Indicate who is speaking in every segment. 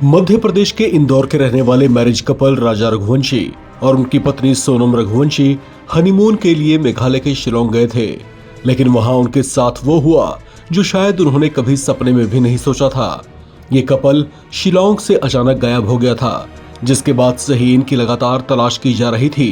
Speaker 1: मध्य प्रदेश के इंदौर के रहने वाले मैरिज कपल राजा रघुवंशी और उनकी पत्नी सोनम रघुवंशी हनीमून के लिए मेघालय के शिलोंग गए थे, लेकिन वहां उनके साथ वो हुआ जो शायद उन्होंने कभी सपने में भी नहीं सोचा था। ये कपल शिलोंग से अचानक गायब हो गया था, जिसके बाद से ही इनकी लगातार तलाश की जा रही थी।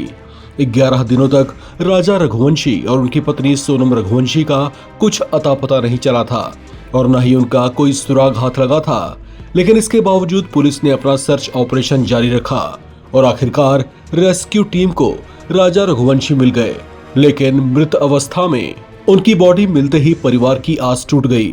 Speaker 1: 11 दिनों तक राजा रघुवंशी और उनकी पत्नी सोनम रघुवंशी का कुछ अता पता नहीं चला था और न ही उनका कोई सुराग हाथ लगा था। लेकिन इसके बावजूद पुलिस ने अपना सर्च ऑपरेशन जारी रखा और आखिरकार रेस्क्यू टीम को राजा रघुवंशी मिल गए, लेकिन मृत अवस्था में। उनकी बॉडी मिलते ही परिवार की आस टूट गई।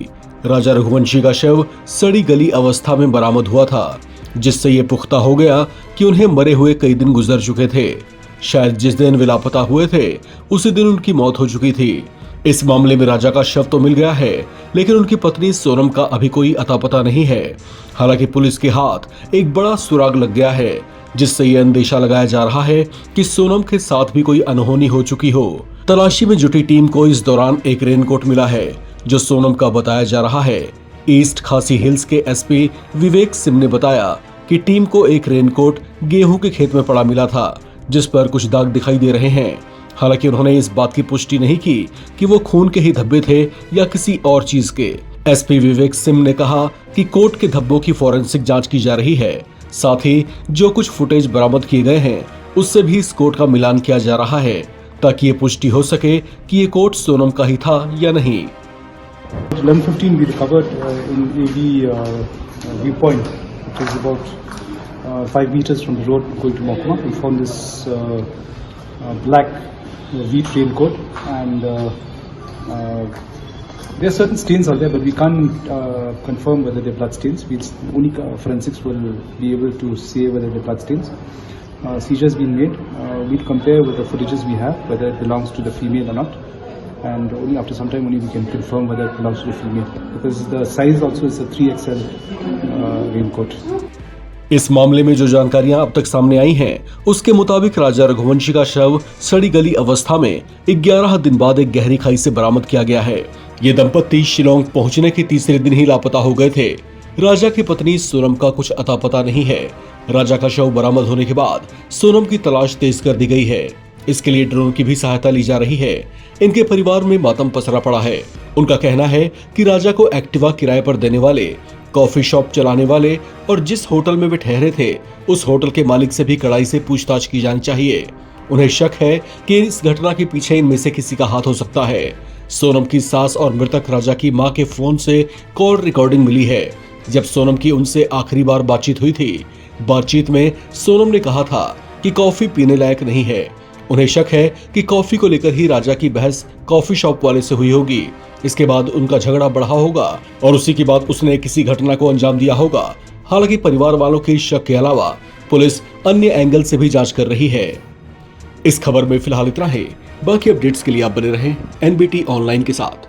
Speaker 1: राजा रघुवंशी का शव सड़ी गली अवस्था में बरामद हुआ था, जिससे ये पुख्ता हो गया कि उन्हें मरे हुए कई दिन गुजर चुके थे। शायद जिस दिन वे लापता हुए थे उसी दिन उनकी मौत हो चुकी थी। इस मामले में राजा का शव तो मिल गया है, लेकिन उनकी पत्नी सोनम का अभी कोई अता पता नहीं है। हालांकि पुलिस के हाथ एक बड़ा सुराग लग गया है, जिससे ये अंदेशा लगाया जा रहा है कि सोनम के साथ भी कोई अनहोनी हो चुकी हो। तलाशी में जुटी टीम को इस दौरान एक रेनकोट मिला है, जो सोनम का बताया जा रहा है। ईस्ट खासी हिल्स के एसपी विवेक सिंह ने बताया कि टीम को एक रेनकोट गेहूं के खेत में पड़ा मिला था, जिस पर कुछ दाग दिखाई दे रहे हैं। हालांकि उन्होंने इस बात की पुष्टि नहीं की कि वो खून के ही धब्बे थे या किसी और चीज के। एसपी विवेक सिंह ने कहा कि कोट के धब्बों की फॉरेंसिक जांच की जा रही है। साथ ही जो कुछ फुटेज बरामद किए गए हैं उससे भी इस कोट का मिलान किया जा रहा है, ताकि ये पुष्टि हो सके कि ये कोट सोनम का ही था या नहीं।
Speaker 2: 11:15 we recovered in AB viewpoint, which is about 5 meters from the road going to Mokma. We found this black wheat raincoat, and there are certain stains out there, but we can't confirm whether they're blood stains. Only forensics will be able to say whether they're blood stains. Seizure has been made. We'll compare with the footages we have whether it belongs to the female or not, and only after some time only we can confirm whether it belongs to the female, because the size also is a 3XL raincoat.
Speaker 1: इस मामले में जो जानकारियां अब तक सामने आई हैं, उसके मुताबिक राजा रघुवंशी का शव सड़ी गली अवस्था में 11 दिन बाद एक गहरी खाई से बरामद किया गया है। ये दंपत्ति शिलोंग पहुंचने के तीसरे दिन ही लापता हो गए थे। राजा की पत्नी सोनम का कुछ अता पता नहीं है। राजा का शव बरामद होने के बाद सोनम की तलाश तेज कर दी गई है। इसके लिए ड्रोन की भी सहायता ली जा रही है। इनके परिवार में मातम पसरा पड़ा है। उनका कहना है कि राजा को एक्टिवा किराए पर देने वाले, कॉफी शॉप चलाने वाले और जिस होटल में वे ठहरे थे उस होटल के मालिक से भी कड़ाई से पूछताछ की जानी चाहिए। उन्हें शक है कि इस घटना के पीछे इनमें से किसी का हाथ हो सकता है। सोनम की सास और मृतक राजा की मां के फोन से कॉल रिकॉर्डिंग मिली है, जब सोनम की उनसे आखिरी बार बातचीत हुई थी। बातचीत में सोनम ने कहा था कि कॉफी पीने लायक नहीं है। उन्हें शक है कि कॉफी को लेकर ही राजा की बहस कॉफी शॉप वाले से हुई होगी। इसके बाद उनका झगड़ा बढ़ा होगा और उसी के बाद उसने किसी घटना को अंजाम दिया होगा। हालांकि परिवार वालों के शक के अलावा पुलिस अन्य एंगल से भी जांच कर रही है। इस खबर में फिलहाल इतना ही। बाकी अपडेट्स के लिए आप बने रहें एनबीटी ऑनलाइन के साथ।